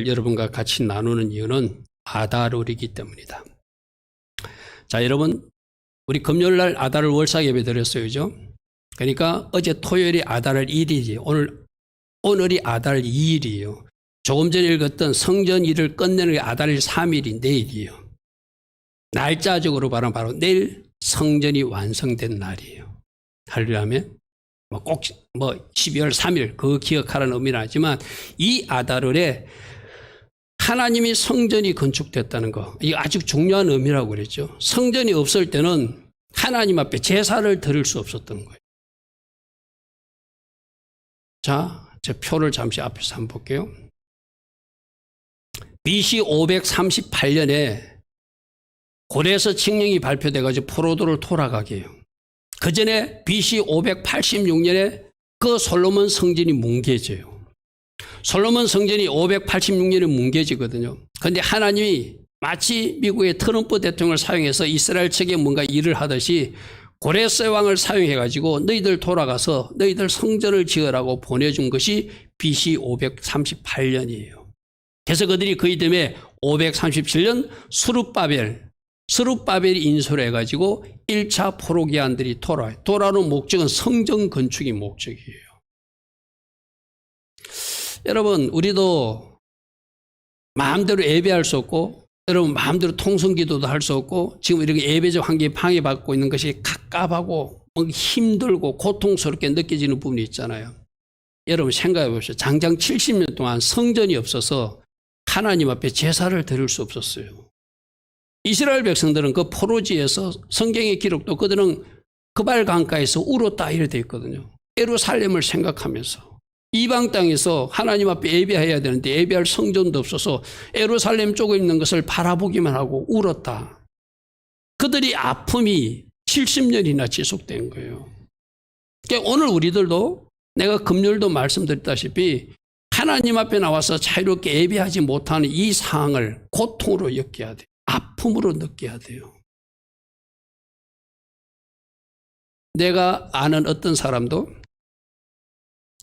여러분과 같이 나누는 이유는 아달월이기 때문이다. 자, 여러분, 우리 금요일날 아달월 월삭 예배 드렸어요, 그죠? 그러니까 어제 토요일이 아달월 1일이에요. 오늘이 아달월 2일이에요. 조금 전에 읽었던 성전 일을 끝내는 게 아달월 3일이 내일이에요. 날짜적으로 바로 내일 성전이 완성된 날이에요. 할렐루야면 꼭 12월 3일 그거 기억하라는 의미는 아니지만 이 아달월에 하나님이 성전이 건축됐다는 거, 이거 아주 중요한 의미라고 그랬죠. 성전이 없을 때는 하나님 앞에 제사를 드릴 수 없었던 거예요. 자, 제 표를 잠시 앞에서 한번 볼게요. BC 538년에 고레서 칙령이 발표돼가지고 포로도를 돌아가게 해요. 그 전에 BC 586년에 그 솔로몬 성전이 뭉개져요. 솔로몬 성전이 586년에 뭉개지거든요. 그런데 하나님이 마치 미국의 트럼프 대통령을 사용해서 이스라엘 측에 뭔가 일을 하듯이 고레스 왕을 사용해가지고 너희들 돌아가서 너희들 성전을 지으라고 보내준 것이 BC 538년이에요. 그래서 그들이 그 이듬해 537년 스룹바벨이 인수를 해가지고 1차 포로기한들이 돌아와요. 돌아오는 목적은 성전 건축이 목적이에요. 여러분, 우리도 마음대로 예배할 수 없고, 여러분 마음대로 통성기도도 할 수 없고, 지금 이렇게 예배적 환경에 방해받고 있는 것이 갑갑하고 힘들고 고통스럽게 느껴지는 부분이 있잖아요. 여러분 생각해 보십시오. 장장 70년 동안 성전이 없어서 하나님 앞에 제사를 드릴 수 없었어요. 이스라엘 백성들은 그 포로지에서 성경의 기록도 그들은 그발 강가에서 울었다 이래 돼 있거든요. 예루살렘을 생각하면서 이방 땅에서 하나님 앞에 예배해야 되는데 예배할 성전도 없어서 예루살렘 쪽에 있는 것을 바라보기만 하고 울었다. 그들이 아픔이 70년이나 지속된 거예요. 그러니까 오늘 우리들도 내가 금요일도 말씀드렸다시피 하나님 앞에 나와서 자유롭게 예배하지 못하는 이 상황을 고통으로 느껴야 돼요. 아픔으로 느껴야 돼요. 내가 아는 어떤 사람도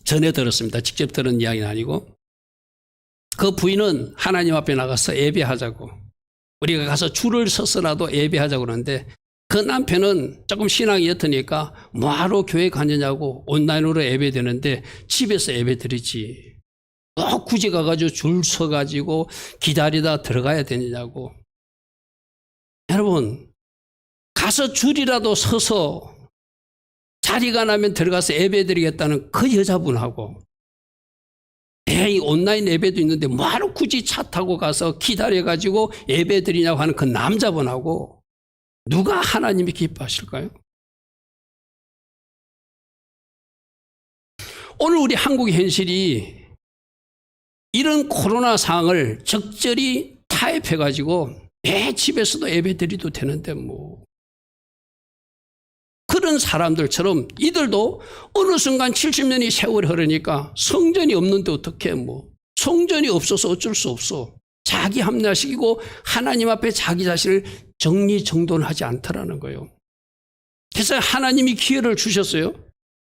전에 들었습니다. 직접 들은 이야기는 아니고 그 부인은 하나님 앞에 나가서 예배하자고 우리가 가서 줄을 서서라도 예배하자고 그러는데 그 남편은 조금 신앙이 옅으니까 뭐하러 교회 가느냐고 온라인으로 예배되는데 집에서 예배드리지 굳이 가가지고 줄 서가지고 기다리다 들어가야 되느냐고. 여러분 가서 줄이라도 서서 자리가 나면 들어가서 예배드리겠다는 그 여자분하고 에이 온라인 예배도 있는데 뭐하러 굳이 차 타고 가서 기다려가지고 예배드리냐고 하는 그 남자분하고 누가 하나님이 기뻐하실까요? 오늘 우리 한국의 현실이 이런 코로나 상황을 적절히 타협해가지고 집에서도 예배드리도 되는데 뭐 그런 사람들처럼 이들도 어느 순간 70년이 세월이 흐르니까 성전이 없는데 어떻게 성전이 없어서 어쩔 수 없어. 자기 합리화시키고 하나님 앞에 자기 자신을 정리정돈하지 않더라는 거예요. 그래서 하나님이 기회를 주셨어요.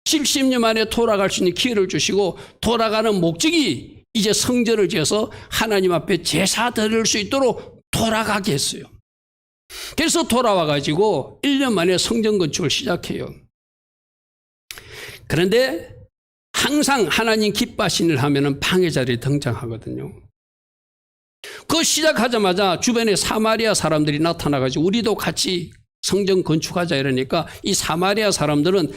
70년 만에 돌아갈 수 있는 기회를 주시고 돌아가는 목적이 이제 성전을 지어서 하나님 앞에 제사 드릴 수 있도록 돌아가게 했어요. 그래서 돌아와가지고 1년 만에 성전 건축을 시작해요. 그런데 항상 하나님 기뻐하시는 일 하면은 방해자들이 등장하거든요. 그거 시작하자마자 주변에 사마리아 사람들이 나타나가지고 우리도 같이 성전 건축하자 이러니까 이 사마리아 사람들은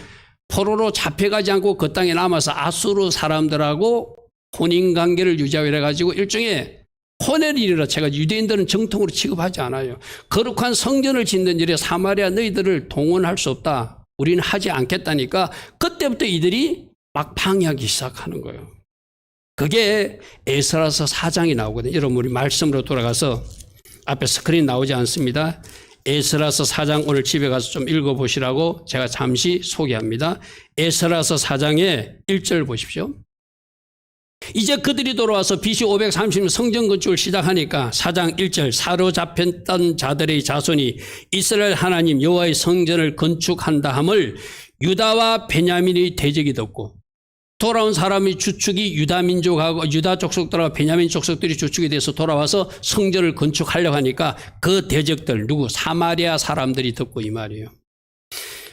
포로로 잡혀가지 않고 그 땅에 남아서 아수르 사람들하고 혼인관계를 유지하고 이래가지고 일종의 혼의 일이라 제가 유대인들은 정통으로 취급하지 않아요. 거룩한 성전을 짓는 일에 사마리아 너희들을 동원할 수 없다. 우리는 하지 않겠다니까 그때부터 이들이 막 방해하기 시작하는 거예요. 그게 에스라서 4장이 나오거든요. 여러분 우리 말씀으로 돌아가서 앞에 스크린 나오지 않습니다. 에스라서 4장 오늘 집에 가서 좀 읽어보시라고 제가 잠시 소개합니다. 에스라서 4장의 1절 보십시오. 이제 그들이 돌아와서 BC 530년 성전 건축을 시작하니까 4장 1절 사로잡혔던 자들의 자손이 이스라엘 하나님 여호와의 성전을 건축한다 함을 유다와 베냐민의 대적이 듣고 돌아온 사람이 주축이 유다 민족하고 유다 족속들하고 베냐민 족속들이 주축이 돼서 돌아와서 성전을 건축하려고 하니까 그 대적들 누구 사마리아 사람들이 듣고 이 말이에요.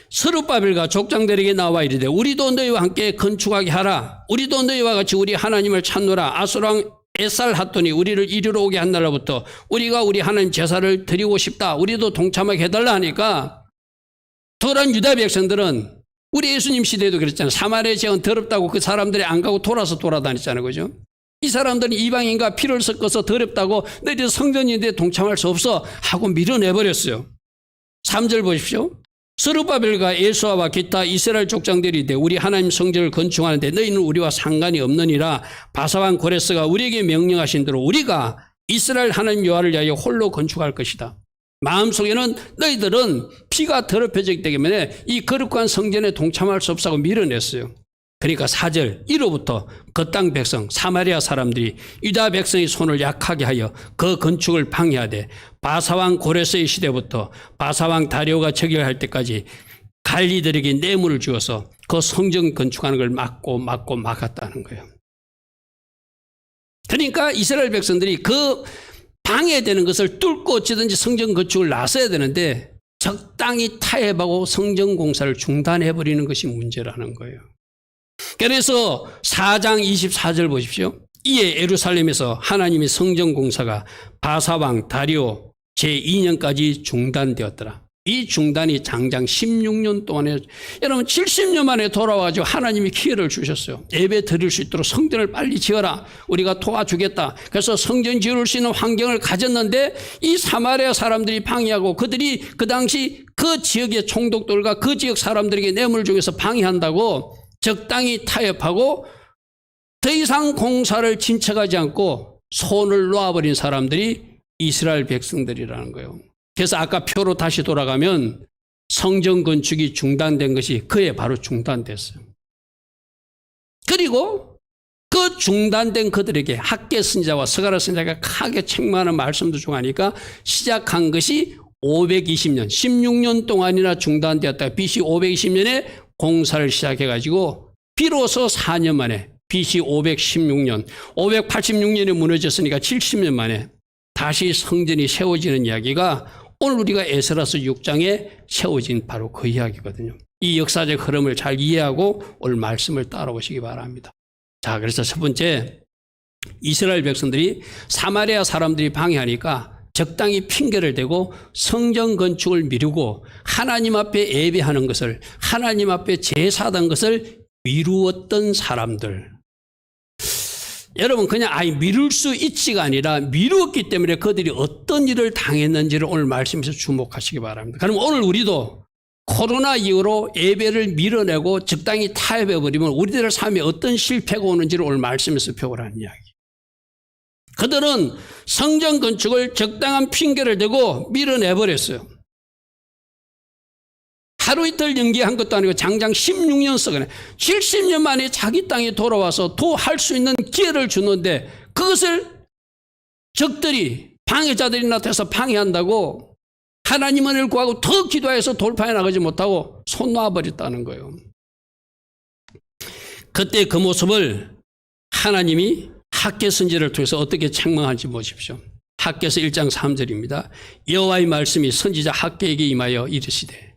스룹바벨과 족장들에게 나와 이르되 우리도 너희와 함께 건축하게 하라. 우리도 너희와 같이 우리 하나님을 찾노라. 아수랑 에살핫돈이 우리를 이리로 오게 한 날로부터 우리가 우리 하나님 제사를 드리고 싶다. 우리도 동참하게 해달라 하니까 돌아온 유다 백성들은 우리 예수님 시대에도 그랬잖아요. 사마리아 지역은 더럽다고 그 사람들이 안 가고 돌아다녔잖아요. 그죠? 이 사람들은 이방인과 피를 섞어서 더럽다고 너희들 성전인데 동참할 수 없어 하고 밀어내버렸어요. 3절 보십시오. 스룹바벨과 예수아와 기타 이스라엘 족장들이 돼 우리 하나님 성전을 건축하는데 너희는 우리와 상관이 없느니라. 바사왕 고레스가 우리에게 명령하신 대로 우리가 이스라엘 하나님 여호와를 위하여 홀로 건축할 것이다. 마음속에는 너희들은 피가 더럽혀지기 때문에 이 거룩한 성전에 동참할 수 없다고 밀어냈어요. 그러니까 4절 1호부터 그 땅 백성 사마리아 사람들이 유다 백성의 손을 약하게 하여 그 건축을 방해하되 바사왕 고레스의 시대부터 바사왕 다리오가 즉위할 때까지 갈리들에게 뇌물을 주어서 그 성전 건축하는 걸 막았다는 거예요. 그러니까 이스라엘 백성들이 그 방해되는 것을 뚫고 어찌든지 성전 건축을 나서야 되는데 적당히 타협하고 성전 공사를 중단해버리는 것이 문제라는 거예요. 그래서 4장 24절 보십시오. 이에 예루살렘에서 하나님의 성전 공사가 바사왕 다리오 제2년까지 중단되었더라. 이 중단이 장장 16년 동안에 여러분 70년 만에 돌아와가지고 하나님이 기회를 주셨어요. 예배 드릴 수 있도록 성전을 빨리 지어라. 우리가 도와주겠다. 그래서 성전 지을 수 있는 환경을 가졌는데 이 사마리아 사람들이 방해하고 그들이 그 당시 그 지역의 총독들과 그 지역 사람들에게 뇌물 중에서 방해한다고 적당히 타협하고 더 이상 공사를 진척하지 않고 손을 놓아버린 사람들이 이스라엘 백성들이라는 거예요. 그래서 아까 표로 다시 돌아가면 성전 건축이 중단된 것이 그에 바로 중단됐어요. 그리고 그 중단된 그들에게 학개 선지자와 스가랴 선지자가 크게 책망하는 말씀도 중하니까 시작한 것이 520년, 16년 동안이나 중단되었다가 BC 520년에 공사를 시작해가지고 비로소 4년 만에 BC 516년, 586년에 무너졌으니까 70년 만에 다시 성전이 세워지는 이야기가 오늘 우리가 에스라서 6장에 세워진 바로 그 이야기거든요. 이 역사적 흐름을 잘 이해하고 오늘 말씀을 따라오시기 바랍니다. 자, 그래서 첫 번째, 이스라엘 백성들이 사마리아 사람들이 방해하니까 적당히 핑계를 대고 성전 건축을 미루고 하나님 앞에 예배하는 것을, 하나님 앞에 제사하던 것을 미루었던 사람들. 여러분 그냥 미룰 수 있지가 아니라 미루었기 때문에 그들이 어떤 일을 당했는지를 오늘 말씀에서 주목하시기 바랍니다. 그럼 오늘 우리도 코로나 이후로 예배를 밀어내고 적당히 타협해버리면 우리들의 삶에 어떤 실패가 오는지를 오늘 말씀에서 표현하는 이야기. 그들은 성전 건축을 적당한 핑계를 대고 밀어내버렸어요. 하루 이틀 연기한 것도 아니고 장장 16년 썩어내 70년 만에 자기 땅에 돌아와서 할 수 있는 기회를 주는데 그것을 적들이 방해자들이 나타나서 방해한다고 하나님을 구하고 더 기도해서 돌파해 나가지 못하고 손 놔버렸다는 거예요. 그때 그 모습을 하나님이 학개 선지자를 통해서 어떻게 책망할지 보십시오. 학개서 1장 3절입니다. 여호와의 말씀이 선지자 학개에게 임하여 이르시되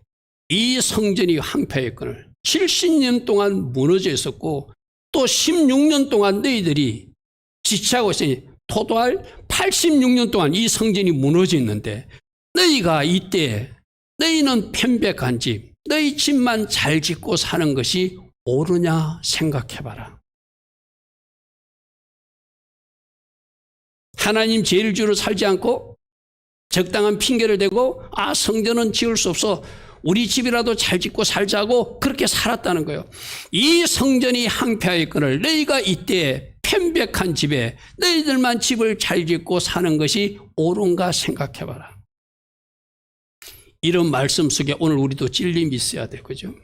이 성전이 황폐했거늘 70년 동안 무너져 있었고 또 16년 동안 너희들이 지체하고 있으니 토탈 86년 동안 이 성전이 무너져 있는데 너희가 이때 너희는 편백한 집, 너희 집만 잘 짓고 사는 것이 옳으냐 생각해봐라. 하나님 제일주로 살지 않고 적당한 핑계를 대고 성전은 지을 수 없어. 우리 집이라도 잘 짓고 살자고 그렇게 살았다는 거예요. 이 성전이 황폐하였거늘 너희가 이때 편백한 집에 너희들만 집을 잘 짓고 사는 것이 옳은가 생각해봐라. 이런 말씀 속에 오늘 우리도 찔림이 있어야 돼. 그죠?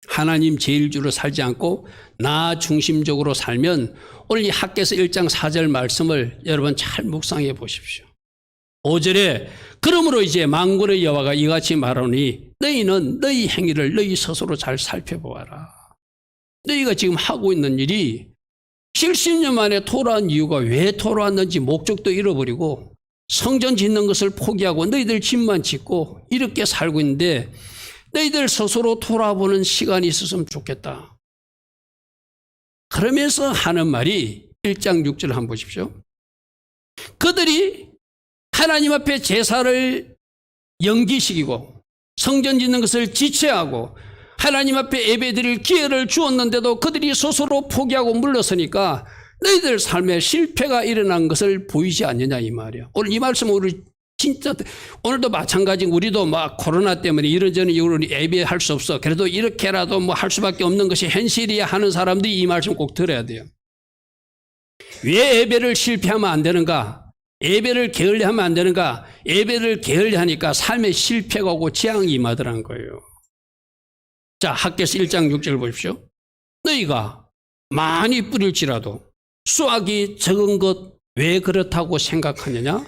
하나님 제일주로 살지 않고 나 중심적으로 살면 오늘 이 학개서 1장 4절 말씀을 여러분 잘 묵상해 보십시오. 5절에 그러므로 이제 만군의 여호와가 이같이 말하노니 너희는 너희 행위를 너희 스스로 잘 살펴보아라. 너희가 지금 하고 있는 일이 70년 만에 돌아온 이유가 왜 돌아왔는지 목적도 잃어버리고 성전 짓는 것을 포기하고 너희들 집만 짓고 이렇게 살고 있는데 너희들 스스로 돌아보는 시간이 있었으면 좋겠다. 그러면서 하는 말이 1장 6절 한번 보십시오. 그들이 하나님 앞에 제사를 연기시키고 성전 짓는 것을 지체하고 하나님 앞에 예배드릴 기회를 주었는데도 그들이 스스로 포기하고 물러서니까 너희들 삶에 실패가 일어난 것을 보이지 않느냐 이 말이야. 오늘 이 말씀은 우리 진짜 오늘도 마찬가지. 우리도 막 코로나 때문에 이런저런 이유로 예배할 수 없어. 그래도 이렇게라도 뭐 할 수밖에 없는 것이 현실이야 하는 사람들이 이 말씀 꼭 들어야 돼요. 왜 예배를 실패하면 안 되는가? 예배를 게을리하면 안 되는가? 예배를 게을리하니까 삶에 실패가 오고 재앙이 임하더라는 거예요. 자, 학개서 1장 6절 보십시오. 너희가 많이 뿌릴지라도 수확이 적은 것 왜 그렇다고 생각하느냐?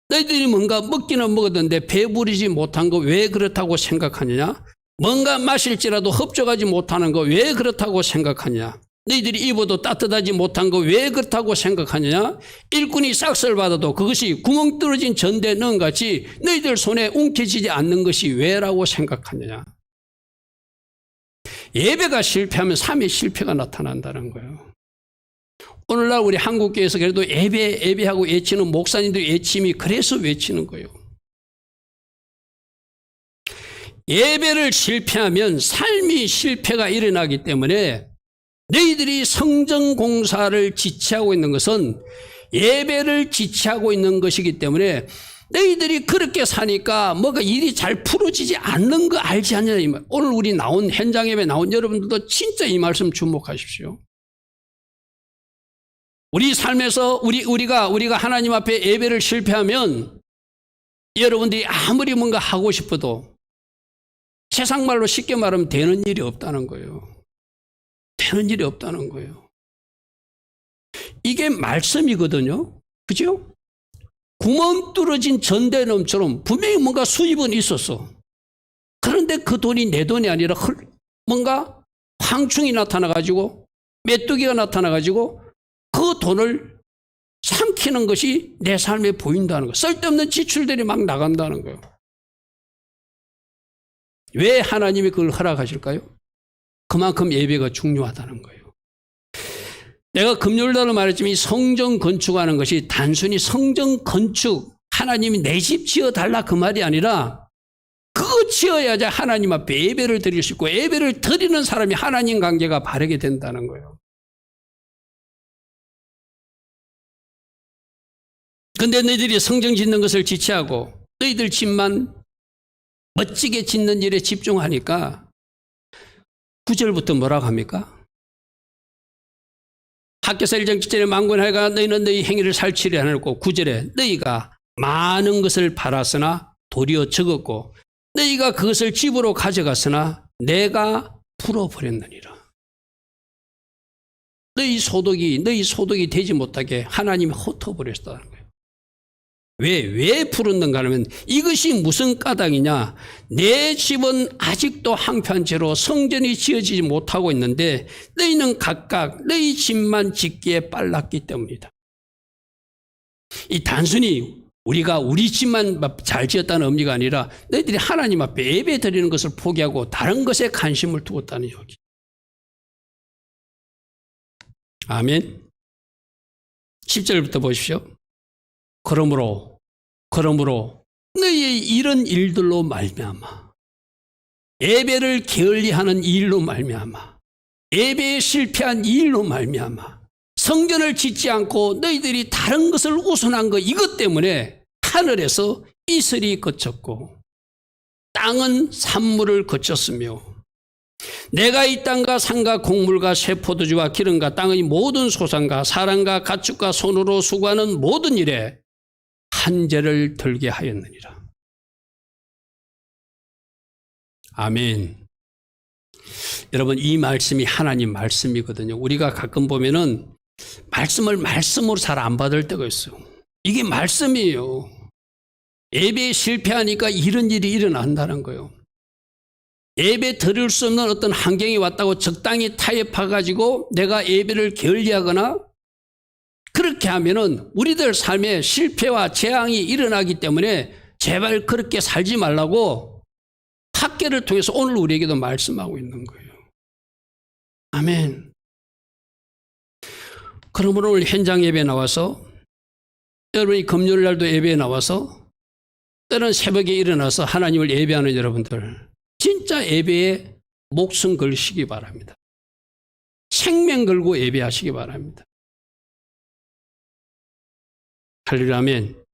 너희들이 뭔가 먹기는 먹었는데 배부르지 못한 거 왜 그렇다고 생각하느냐? 뭔가 마실지라도 흡족하지 못하는 거 왜 그렇다고 생각하느냐? 너희들이 입어도 따뜻하지 못한 거 왜 그렇다고 생각하느냐? 일꾼이 싹쓸 받아도 그것이 구멍 뚫어진 전대 넣은 같이 너희들 손에 움켜쥐지 않는 것이 왜라고 생각하느냐? 예배가 실패하면 삶의 실패가 나타난다는 거예요. 오늘날 우리 한국교회에서 그래도 예배하고 외치는 목사님들 외침이 그래서 외치는 거예요. 예배를 실패하면 삶이 실패가 일어나기 때문에 너희들이 성전 공사를 지체하고 있는 것은 예배를 지체하고 있는 것이기 때문에 너희들이 그렇게 사니까 뭐가 일이 잘 풀어지지 않는 거 알지 않냐 이 말. 오늘 우리 나온 현장 예배 나온 여러분들도 진짜 이 말씀 주목하십시오. 우리 삶에서 우리가 하나님 앞에 예배를 실패하면 여러분들이 아무리 뭔가 하고 싶어도 세상 말로 쉽게 말하면 되는 일이 없다는 거예요. 되는 일이 없다는 거예요. 이게 말씀이거든요. 그죠? 구멍 뚫어진 전대놈처럼 분명히 뭔가 수입은 있었어. 그런데 그 돈이 내 돈이 아니라 뭔가 황충이 나타나가지고 메뚜기가 나타나가지고 그 돈을 삼키는 것이 내 삶에 보인다는 거. 쓸데없는 지출들이 막 나간다는 거예요. 왜 하나님이 그걸 허락하실까요? 그만큼 예배가 중요하다는 거예요. 내가 금요일날로 말했지만 이 성전 건축하는 것이 단순히 성전 건축, 하나님이 내 집 지어달라 그 말이 아니라 그거 지어야지 하나님 앞에 예배를 드릴 수 있고 예배를 드리는 사람이 하나님 관계가 바르게 된다는 거예요. 근데 너희들이 성전 짓는 것을 지체하고 너희들 집만 멋지게 짓는 일에 집중하니까 9절부터 뭐라고 합니까? 학개서 1장 7절에 만군하여가 너희는 너희 행위를 살치려 하고 9절에 너희가 많은 것을 팔았으나 도리어 적었고 너희가 그것을 집으로 가져갔으나 내가 풀어버렸느니라. 너희 소득이 되지 못하게 하나님이 흩어버렸다는 거예요. 왜 풀었는가 하면 이것이 무슨 까닭이냐. 내 집은 아직도 황폐한 채로 성전이 지어지지 못하고 있는데 너희는 각각 너희 집만 짓기에 빨랐기 때문이다. 이 단순히 우리가 우리 집만 잘 지었다는 의미가 아니라 너희들이 하나님 앞에 예배 드리는 것을 포기하고 다른 것에 관심을 두었다는 얘기. 아멘. 10절부터 보십시오. 그러므로 너희의 이런 일들로 말미암아 예배를 게을리하는 일로 말미암아 예배에 실패한 일로 말미암아 성전을 짓지 않고 너희들이 다른 것을 우선한 것 이것 때문에 하늘에서 이슬이 그쳤고 땅은 산물을 그쳤으며 내가 이 땅과 산과 곡물과 새 포도주와 기름과 땅의 모든 소산과 사람과 가축과 손으로 수고하는 모든 일에 한재를 들게 하였느니라. 아멘. 여러분 이 말씀이 하나님 말씀이거든요. 우리가 가끔 보면은 말씀을 말씀으로 잘 안 받을 때가 있어요. 이게 말씀이에요. 예배에 실패하니까 이런 일이 일어난다는 거예요. 예배 드릴 수 없는 어떤 환경이 왔다고 적당히 타협해가지고 내가 예배를 게을리하거나 그렇게 하면은 우리들 삶에 실패와 재앙이 일어나기 때문에 제발 그렇게 살지 말라고 학계를 통해서 오늘 우리에게도 말씀하고 있는 거예요. 아멘. 그러므로 오늘 현장 예배에 나와서 여러분이 금요일 날도 예배에 나와서 때는 새벽에 일어나서 하나님을 예배하는 여러분들 진짜 예배에 목숨 걸시기 바랍니다. 생명 걸고 예배하시기 바랍니다. 할렐루야 아멘.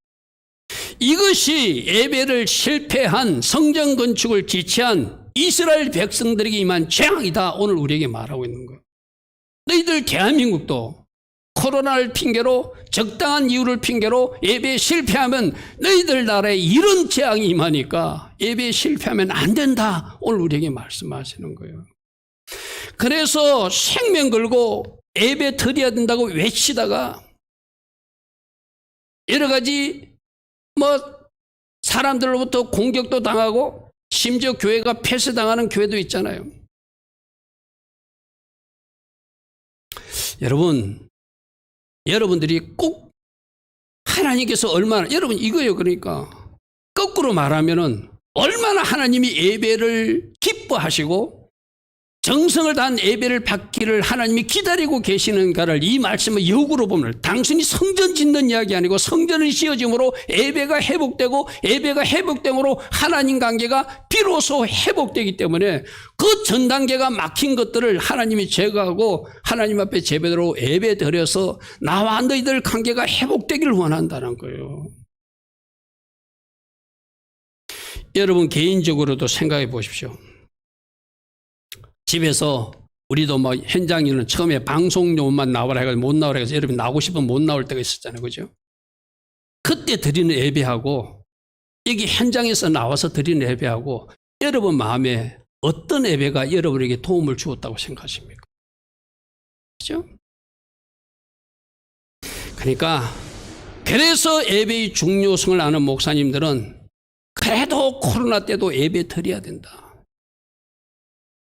이것이 예배를 실패한 성전 건축을 지체한 이스라엘 백성들에게 임한 재앙이다. 오늘 우리에게 말하고 있는 거예요. 너희들 대한민국도 코로나를 핑계로 적당한 이유를 핑계로 예배에 실패하면 너희들 나라에 이런 재앙이 임하니까 예배에 실패하면 안 된다. 오늘 우리에게 말씀하시는 거예요. 그래서 생명 걸고 예배 드려야 된다고 외치다가 여러 가지 사람들로부터 공격도 당하고 심지어 교회가 폐쇄당하는 교회도 있잖아요. 여러분들이 꼭 하나님께서 얼마나 여러분 이거예요. 그러니까 거꾸로 말하면은 얼마나 하나님이 예배를 기뻐하시고 정성을 다한 예배를 받기를 하나님이 기다리고 계시는가를 이 말씀을 역으로 보면 단순히 성전 짓는 이야기 아니고 성전을 지어짐으로 예배가 회복되고 예배가 회복됨으로 하나님 관계가 비로소 회복되기 때문에 그 전 단계가 막힌 것들을 하나님이 제거하고 하나님 앞에 제대로 예배 드려서 나와 너희들 관계가 회복되기를 원한다는 거예요. 여러분 개인적으로도 생각해 보십시오. 집에서 우리도 현장 일은 처음에 방송용만 나오라 해가지고 못 나오라 해서 여러분 나오고 싶으면 못 나올 때가 있었잖아요. 그죠? 그때 드리는 예배하고 여기 현장에서 나와서 드리는 예배하고 여러분 마음에 어떤 예배가 여러분에게 도움을 주었다고 생각하십니까? 그죠? 그래서 예배의 중요성을 아는 목사님들은 그래도 코로나 때도 예배 드려야 된다.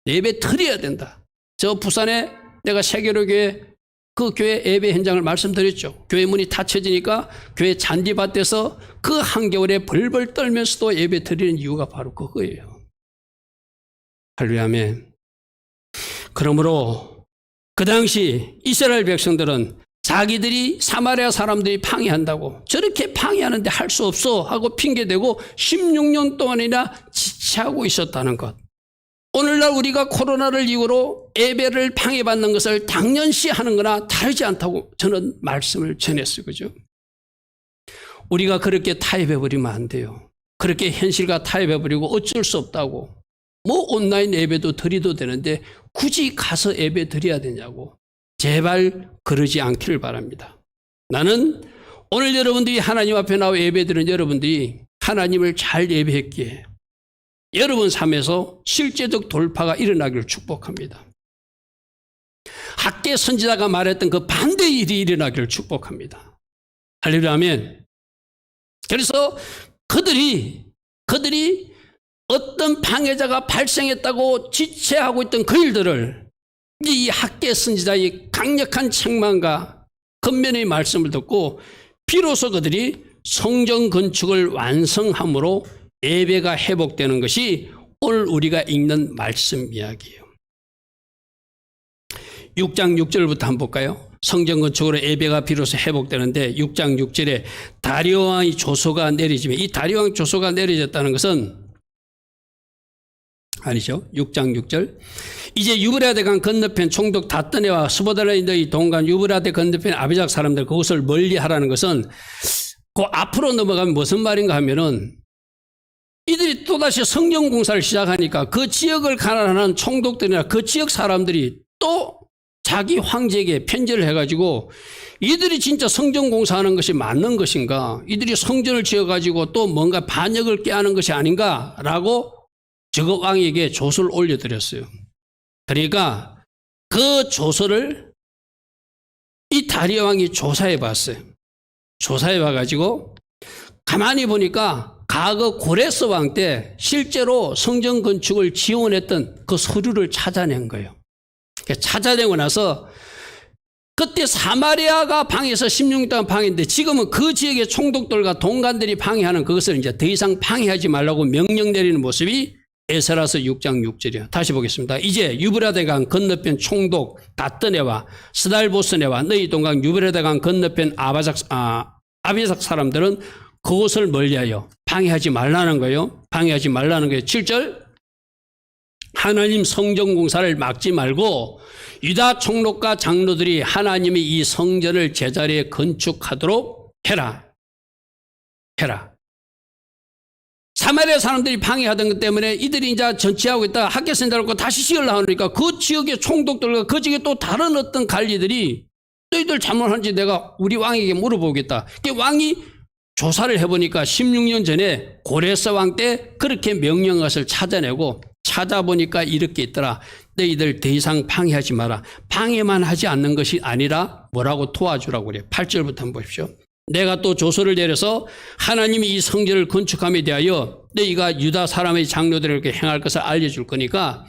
예배 드려야 된다. 저 부산에 내가 세계로교회 그 교회 예배 현장을 말씀드렸죠. 교회 문이 닫혀지니까 교회 잔디밭에서 그 한겨울에 벌벌 떨면서도 예배 드리는 이유가 바로 그거예요. 할렐루야 아멘. 그러므로 그 당시 이스라엘 백성들은 자기들이 사마리아 사람들이 방해한다고 저렇게 방해하는데 할 수 없어 하고 핑계대고 16년 동안이나 지체하고 있었다는 것. 오늘날 우리가 코로나를 이유로 예배를 방해받는 것을 당연시 하는 거나 다르지 않다고 저는 말씀을 전했어요. 그죠? 우리가 그렇게 타협해버리면 안 돼요. 그렇게 현실과 타협해버리고 어쩔 수 없다고. 온라인 예배도 드려도 되는데 굳이 가서 예배 드려야 되냐고. 제발 그러지 않기를 바랍니다. 나는 오늘 여러분들이 하나님 앞에 나와 예배 드리는 여러분들이 하나님을 잘 예배했기에 여러분 삶에서 실제적 돌파가 일어나기를 축복합니다. 학계 선지자가 말했던 그 반대의 일이 일어나기를 축복합니다. 할렐루야 아멘. 그래서 그들이 어떤 방해자가 발생했다고 지체하고 있던 그 일들을 이 학계 선지자의 강력한 책망과 권면의 말씀을 듣고 비로소 그들이 성전 건축을 완성함으로 예배가 회복되는 것이 오늘 우리가 읽는 말씀 이야기예요. 6장 6절부터 한번 볼까요? 성전 건축으로 예배가 비로소 회복되는데 6장 6절에 다리오 왕의 조서가 내려지며 이 다리오 왕 조서가 내려졌다는 것은 아니죠. 6장 6절 이제 유브라데 강 건너편 총독 다뜨네와 스보달라인의 동간 유브라데 건너편 아비작 사람들 그곳을 멀리하라는 것은 그 앞으로 넘어가면 무슨 말인가 하면은 이들이 또다시 성전 공사를 시작하니까 그 지역을 가난한 총독들이나 그 지역 사람들이 또 자기 황제에게 편지를 해가지고 이들이 진짜 성전 공사하는 것이 맞는 것인가, 이들이 성전을 지어가지고 또 뭔가 반역을 깨하는 것이 아닌가라고 저거 왕에게 조서를 올려드렸어요. 그러니까 그 조서를 이 다리오 왕이 조사해 봤어요. 조사해 봐가지고 가만히 보니까 과거 고레스 왕 때 실제로 성전 건축을 지원했던 그 서류를 찾아낸 거예요. 찾아내고 나서 그때 사마리아가 방해해서 16년 동안 방해했는데 지금은 그 지역의 총독들과 동관들이 방해하는 그것을 이제 더 이상 방해하지 말라고 명령 내리는 모습이 에스라서 6장 6절이에요. 다시 보겠습니다. 이제 유브라데 강 건너편 총독 다뜨네와 스달보스네와 너희 동강 유브라데 강 건너편 아비삭 사람들은 그것을 멀리하여 방해하지 말라는 거예요. 방해하지 말라는 거예요. 7절 하나님 성전 공사를 막지 말고 유다 총독과 장로들이 하나님의 이 성전을 제자리에 건축하도록 해라. 사마리아 사람들이 방해하던 것 때문에 이들이 이제 전치하고 있다가 학개선 잡고 다시 시을 나오니까 그 지역의 총독들과 그 지역의 또 다른 어떤 관리들이 너희들 잘못한지 내가 우리 왕에게 물어보겠다. 왕이 조사를 해보니까 16년 전에 고레스 왕 때 그렇게 명령한 것을 찾아내고 찾아보니까 이렇게 있더라. 너희들 더 이상 방해하지 마라. 방해만 하지 않는 것이 아니라 뭐라고 도와주라고 그래요. 8절부터 한번 보십시오. 내가 또 조서를 내려서 하나님이 이 성전을 건축함에 대하여 너희가 유다 사람의 장로들에게 행할 것을 알려줄 거니까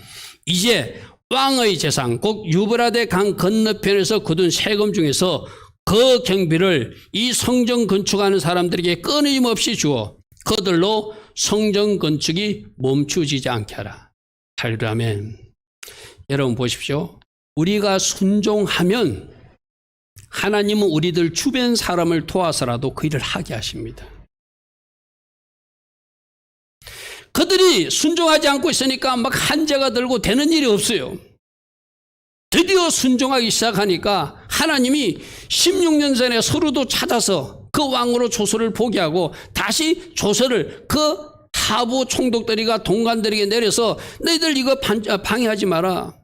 이제 왕의 재산 곧 유브라데 강 건너편에서 거둔 세금 중에서 그 경비를 이 성전 건축하는 사람들에게 끊임없이 주어 그들로 성전 건축이 멈추지 않게 하라. 할렐루야 아멘. 여러분 보십시오. 우리가 순종하면 하나님은 우리들 주변 사람을 도와서라도 그 일을 하게 하십니다. 그들이 순종하지 않고 있으니까 막 한재가 들고 되는 일이 없어요. 드디어 순종하기 시작하니까 하나님이 16년 전에 서로도 찾아서 그 왕으로 조서를 보게 하고 다시 조서를 그 하부 총독들이가 동관들에게 내려서 너희들 이거 방해하지 마라.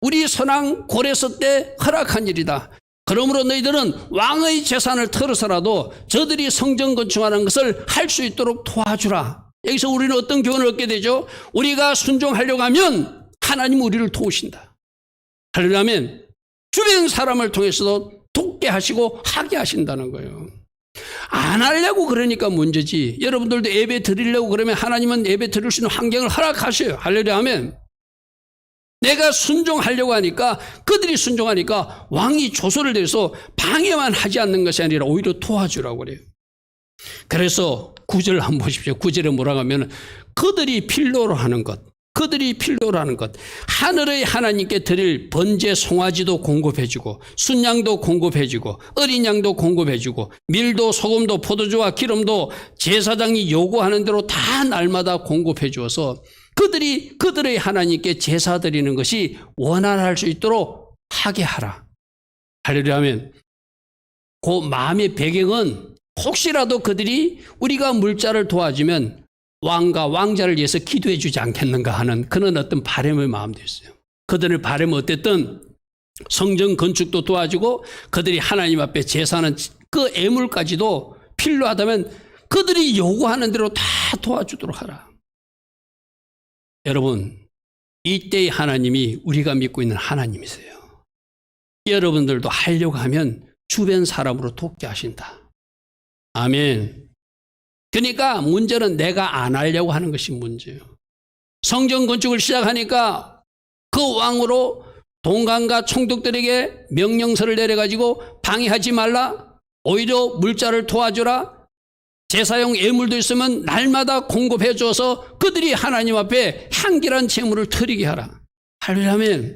우리 선왕 고레스 때 허락한 일이다. 그러므로 너희들은 왕의 재산을 털어서라도 저들이 성전 건축하는 것을 할 수 있도록 도와주라. 여기서 우리는 어떤 교훈을 얻게 되죠? 우리가 순종하려고 하면 하나님은 우리를 도우신다. 하려면 주변 사람을 통해서도 돕게 하시고 하게 하신다는 거예요. 안 하려고 그러니까 문제지. 여러분들도 예배 드리려고 그러면 하나님은 예배 드릴 수 있는 환경을 허락하셔요. 할렐루야 하면 내가 순종하려고 하니까 그들이 순종하니까 왕이 조서를 내서 방해만 하지 않는 것이 아니라 오히려 도와주라고 그래요. 그래서 9절 한번 보십시오. 9절에 뭐라고 하면 그들이 필요로 하는 것 하늘의 하나님께 드릴 번제 송아지도 공급해주고 순양도 공급해주고 어린 양도 공급해주고 밀도 소금도 포도주와 기름도 제사장이 요구하는 대로 다 날마다 공급해 주어서 그들이 그들의 하나님께 제사 드리는 것이 원활할 수 있도록 하게 하라. 할렐루야 하면 그 마음의 배경은 혹시라도 그들이 우리가 물자를 도와주면 왕과 왕자를 위해서 기도해 주지 않겠는가 하는 그런 어떤 바람의 마음도 있어요. 그들의 바람은 어쨌든 성전 건축도 도와주고 그들이 하나님 앞에 제사하는 그 애물까지도 필요하다면 그들이 요구하는 대로 다 도와주도록 하라. 여러분, 이때의 하나님이 우리가 믿고 있는 하나님이세요. 여러분들도 하려고 하면 주변 사람으로 돕게 하신다. 아멘. 그러니까 문제는 내가 안 하려고 하는 것이 문제예요. 성전 건축을 시작하니까 그 왕으로 동관과 총독들에게 명령서를 내려가지고 방해하지 말라. 오히려 물자를 도와주라. 제사용 예물도 있으면 날마다 공급해 줘서 그들이 하나님 앞에 향기란 제물을 드리게 하라. 할렐루야.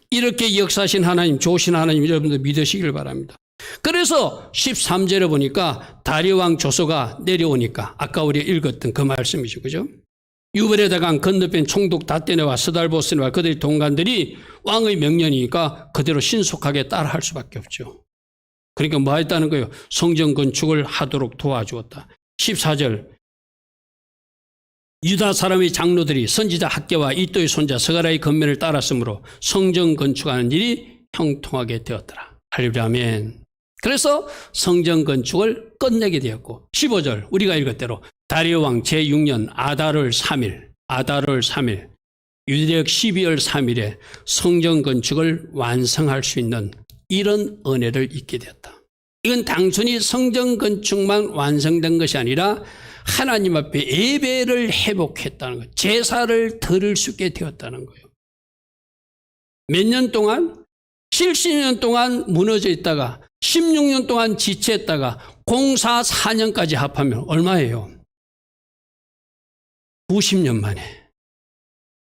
이렇게 역사하신 하나님, 좋으신 하나님 여러분들 믿으시길 바랍니다. 그래서 13절에 보니까 다리오 왕 조서가 내려오니까 아까 우리가 읽었던 그 말씀이죠. 그죠? 유브라데 강 건너편 총독 다떼네와 스달보스네와 그들의 동관들이 왕의 명령이니까 그대로 신속하게 따라할 수밖에 없죠. 그러니까 뭐 했다는 거예요? 성전 건축을 하도록 도와주었다. 14절 유다 사람의 장로들이 선지자 학개와 이또의 손자 스가랴의 건면을 따랐으므로 성전 건축하는 일이 형통하게 되었더라. 할렐루야 아멘. 그래서 성전 건축을 끝내게 되었고 15절 우리가 읽은 대로 다리오 왕 제6년 아달월 3일 유대력 12월 3일에 성전 건축을 완성할 수 있는 이런 은혜를 잊게 되었다. 이건 단순히 성전 건축만 완성된 것이 아니라 하나님 앞에 예배를 회복했다는 거예요. 제사를 드릴 수 있게 되었다는 거예요. 몇 년 동안? 70년 동안 무너져 있다가 16년 동안 지체했다가 공사 4년까지 합하면 얼마예요? 90년 만에.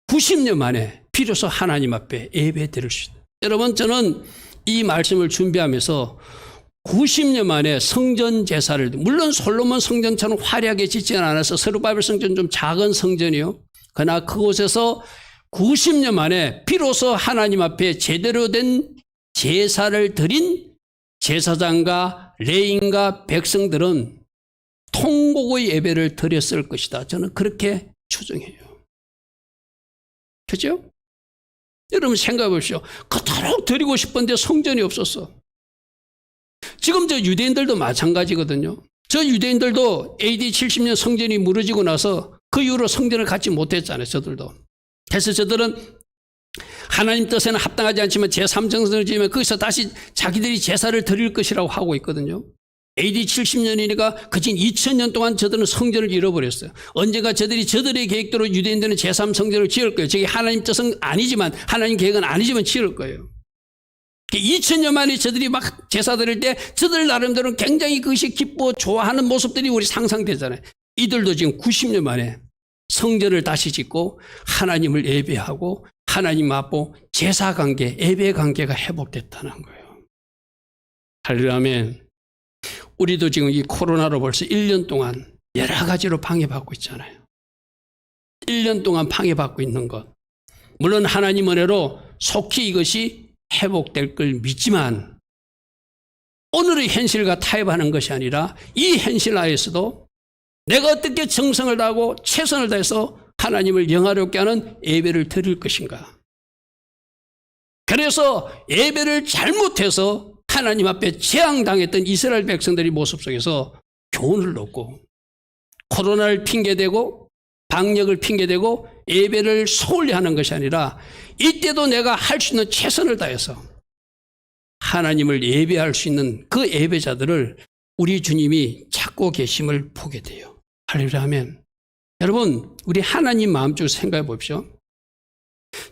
90년 만에 비로소 하나님 앞에 예배 드릴 수 있다. 여러분, 저는 이 말씀을 준비하면서 90년 만에 성전 제사를, 물론 솔로몬 성전처럼 화려하게 짓지는 않아서 스룹바벨 성전 좀 작은 성전이요. 그러나 그곳에서 90년 만에 비로소 하나님 앞에 제대로 된 제사를 드린 제사장과 레위인과 백성들은 통곡의 예배를 드렸을 것이다. 저는 그렇게 추정해요. 그죠? 여러분 생각해 보십시오. 그토록 드리고 싶은데 성전이 없었어. 지금 저 유대인들도 마찬가지거든요. 저 유대인들도 AD 70년 성전이 무너지고 나서 그 이후로 성전을 갖지 못했잖아요. 저들도. 그래서 저들은 하나님 뜻에는 합당하지 않지만 제3정성을 지으면 거기서 다시 자기들이 제사를 드릴 것이라고 하고 있거든요. AD 70년이니까 그진 2000년 동안 저들은 성전을 잃어버렸어요. 언젠가 저들의 계획대로 유대인들은 제3성전을 지을 거예요. 저게 하나님 뜻은 아니지만, 하나님 계획은 아니지만 지을 거예요. 2000년 만에 저들이 막 제사 드릴 때 저들 나름대로 굉장히 그것이 기뻐 좋아하는 모습들이 우리 상상되잖아요. 이들도 지금 90년 만에 성전을 다시 짓고 하나님을 예배하고 하나님 앞에 제사 관계, 예배 관계가 회복됐다는 거예요. 할렐루야. 우리도 지금 이 코로나로 벌써 1년 동안 여러 가지로 방해받고 있잖아요. 1년 동안 방해받고 있는 것. 물론 하나님 은혜로 속히 이것이 회복될 걸 믿지만 오늘의 현실과 타협하는 것이 아니라 이 현실 하에서도 내가 어떻게 정성을 다하고 최선을 다해서 하나님을 영화롭게 하는 예배를 드릴 것인가. 그래서 예배를 잘못해서 하나님 앞에 재앙당했던 이스라엘 백성들의 모습 속에서 교훈을 얻고 코로나를 핑계대고 방역을 핑계대고 예배를 소홀히 하는 것이 아니라 이때도 내가 할 수 있는 최선을 다해서 하나님을 예배할 수 있는 그 예배자들을 우리 주님이 찾고 계심을 보게 돼요. 할렐루야 하면 여러분, 우리 하나님 마음속으로 생각해 보십시오.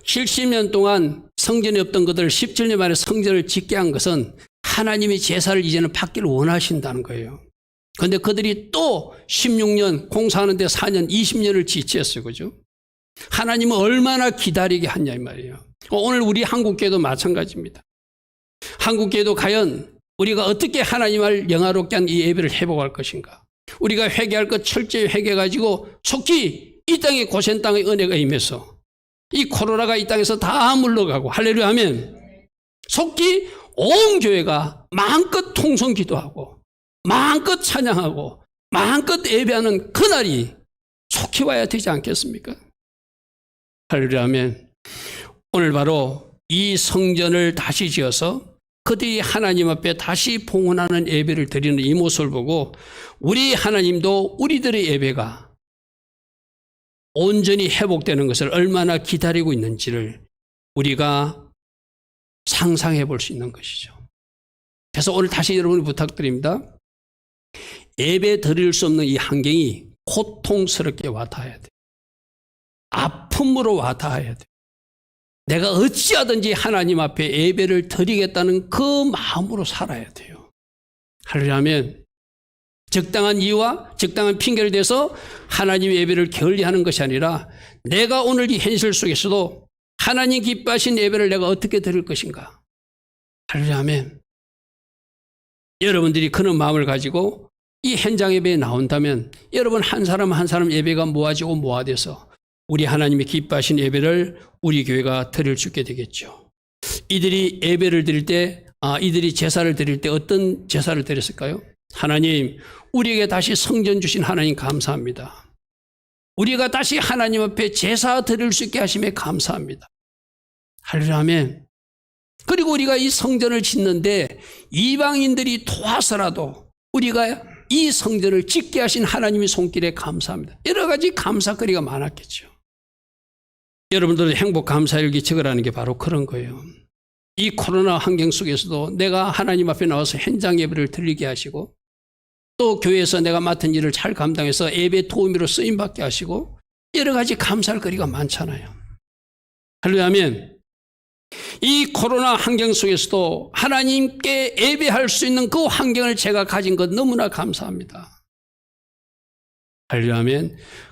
70년 동안 성전이 없던 것들을 17년 만에 성전을 짓게 한 것은 하나님이 제사를 이제는 받기를 원하신다는 거예요. 그런데 그들이 또 16년 공사하는데 4년, 20년을 지체했어요. 그죠? 하나님은 얼마나 기다리게 하냐 이 말이에요. 오늘 우리 한국교회도 마찬가지입니다. 한국교회도 과연 우리가 어떻게 하나님을 영화롭게 한 이 예배를 회복할 것인가? 우리가 회개할 것 철저히 회개해가지고 속히 이 땅의 고센 땅의 은혜가 임해서 이 코로나가 이 땅에서 다 물러가고 할렐루야 하면 속히 온 교회가 마음껏 통성 기도하고 마음껏 찬양하고 마음껏 예배하는 그날이 속히 와야 되지 않겠습니까? 할렐루야 하면 오늘 바로 이 성전을 다시 지어서 그들이 하나님 앞에 다시 봉헌하는 예배를 드리는 이 모습을 보고 우리 하나님도 우리들의 예배가 온전히 회복되는 것을 얼마나 기다리고 있는지를 우리가 상상해 볼 수 있는 것이죠. 그래서 오늘 다시 여러분을 부탁드립니다. 예배 드릴 수 없는 이 환경이 고통스럽게 와닿아야 돼요. 아픔으로 와닿아야 돼요. 내가 어찌하든지 하나님 앞에 예배를 드리겠다는 그 마음으로 살아야 돼요. 하려면 적당한 이유와 적당한 핑계를 대서 하나님의 예배를 게을리하는 것이 아니라 내가 오늘 이 현실 속에서도 하나님 기뻐하신 예배를 내가 어떻게 드릴 것인가. 하려면 여러분들이 그런 마음을 가지고 이 현장 예배에 나온다면 여러분 한 사람 한 사람 예배가 모아지고 모아돼서 우리 하나님이 기뻐하신 예배를 우리 교회가 드릴 수 있게 되겠죠. 이들이 예배를 드릴 때, 이들이 제사를 드릴 때 어떤 제사를 드렸을까요? 하나님, 우리에게 다시 성전 주신 하나님 감사합니다. 우리가 다시 하나님 앞에 제사 드릴 수 있게 하심에 감사합니다. 할렐루야 아멘. 그리고 우리가 이 성전을 짓는데 이방인들이 도와서라도 우리가 이 성전을 짓게 하신 하나님의 손길에 감사합니다. 여러 가지 감사거리가 많았겠죠. 여러분들도 행복 감사일기 적으라는 게 바로 그런 거예요. 이 코로나 환경 속에서도 내가 하나님 앞에 나와서 현장 예배를 드리게 하시고 또 교회에서 내가 맡은 일을 잘 감당해서 예배 도우미로 쓰임받게 하시고 여러 가지 감사할 거리가 많잖아요. 할렐루야. 이 코로나 환경 속에서도 하나님께 예배할 수 있는 그 환경을 제가 가진 것 너무나 감사합니다. 할렐루야.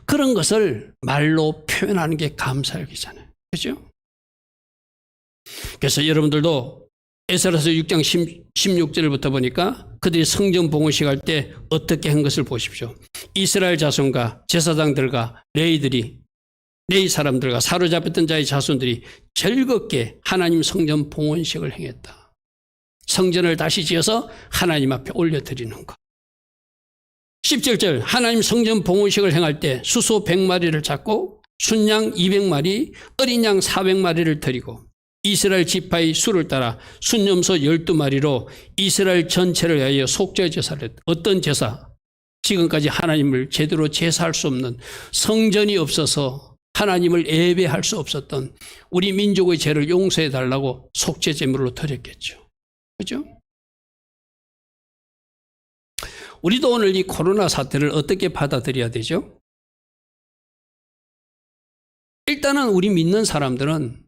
그런 것을 말로 표현하는 게 감사일기잖아요. 그렇죠? 그래서 여러분들도 에스라서 6장 16절부터 보니까 그들이 성전 봉헌식 할 때 어떻게 한 것을 보십시오. 이스라엘 자손과 제사장들과 레위 사람들과 사로잡혔던 자의 자손들이 즐겁게 하나님 성전 봉헌식을 행했다. 성전을 다시 지어서 하나님 앞에 올려드리는 것. 17절 하나님 성전 봉헌식을 행할 때 수소 100마리를 잡고 순양 200마리, 어린 양 400마리를 드리고 이스라엘 지파의 수를 따라 순염소 12마리로 이스라엘 전체를 위하여 속죄 제사를 했다. 어떤 제사? 지금까지 하나님을 제대로 제사할 수 없는, 성전이 없어서 하나님을 예배할 수 없었던 우리 민족의 죄를 용서해 달라고 속죄 제물로 드렸겠죠. 그렇죠? 우리도 오늘 이 코로나 사태를 어떻게 받아들여야 되죠? 일단은 우리 믿는 사람들은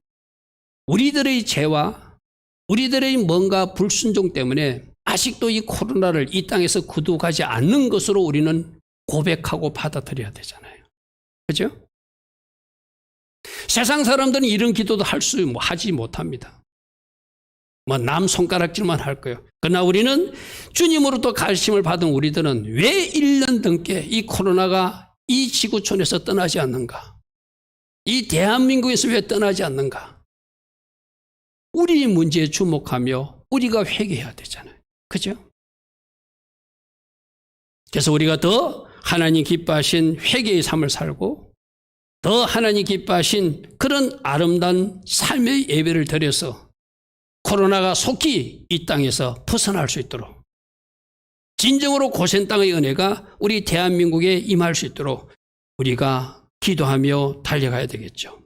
우리들의 죄와 우리들의 뭔가 불순종 때문에 아직도 이 코로나를 이 땅에서 구두가지 않는 것으로 우리는 고백하고 받아들여야 되잖아요. 그렇죠? 세상 사람들은 이런 기도도 하지 못합니다. 남 손가락질만 할 거예요. 그러나 우리는 주님으로부터 가르침을 받은 우리들은 왜 1년 넘게 이 코로나가 이 지구촌에서 떠나지 않는가? 이 대한민국에서 왜 떠나지 않는가? 우리 문제에 주목하며 우리가 회개해야 되잖아요. 그죠? 그래서 우리가 더 하나님 기뻐하신 회개의 삶을 살고 더 하나님 기뻐하신 그런 아름다운 삶의 예배를 드려서 코로나가 속히 이 땅에서 벗어날 수 있도록 진정으로 고센 땅의 은혜가 우리 대한민국에 임할 수 있도록 우리가 기도하며 달려가야 되겠죠.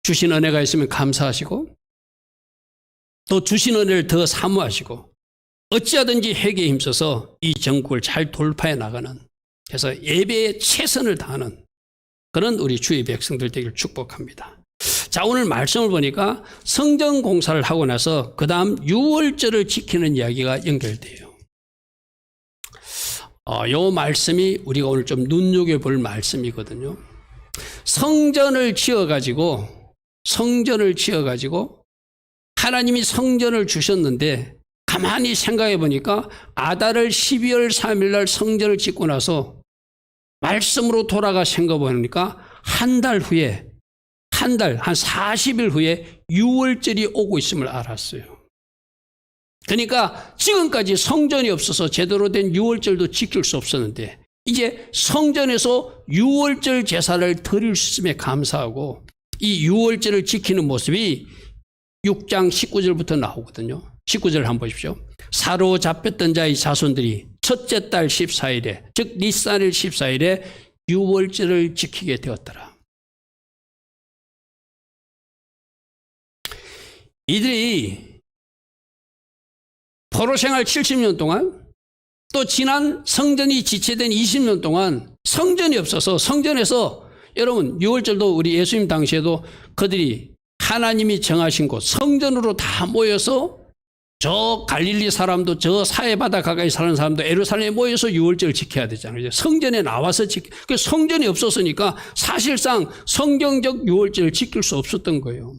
주신 은혜가 있으면 감사하시고 또 주신 은혜를 더 사모하시고 어찌하든지 회개에 힘써서 이 전국을 잘 돌파해 나가는, 그래서 예배에 최선을 다하는 그런 우리 주의 백성들 되기를 축복합니다. 자, 오늘 말씀을 보니까 성전 공사를 하고 나서 그 다음 유월절을 지키는 이야기가 연결돼요. 이 말씀이 우리가 오늘 좀 눈여겨볼 말씀이거든요. 성전을 지어가지고 하나님이 성전을 주셨는데 가만히 생각해 보니까 아달을 12월 3일 날 성전을 짓고 나서 말씀으로 돌아가 생각해 보니까 한 달, 한 40일 후에 유월절이 오고 있음을 알았어요. 그러니까 지금까지 성전이 없어서 제대로 된 유월절도 지킬 수 없었는데 이제 성전에서 유월절 제사를 드릴 수 있음에 감사하고 이 유월절을 지키는 모습이 6장 19절부터 나오거든요. 19절 한번 보십시오. 사로잡혔던 자의 자손들이 첫째 달 14일에 즉 니산일 14일에 유월절을 지키게 되었더라. 이들이 포로 생활 70년 동안 또 지난 성전이 지체된 20년 동안 성전이 없어서 성전에서 여러분 유월절도 우리 예수님 당시에도 그들이 하나님이 정하신 곳 성전으로 다 모여서 저 갈릴리 사람도 저 사해바다 가까이 사는 사람도 예루살렘에 모여서 유월절을 지켜야 되잖아요. 성전에 나와서 그 성전이 없었으니까 사실상 성경적 유월절을 지킬 수 없었던 거예요.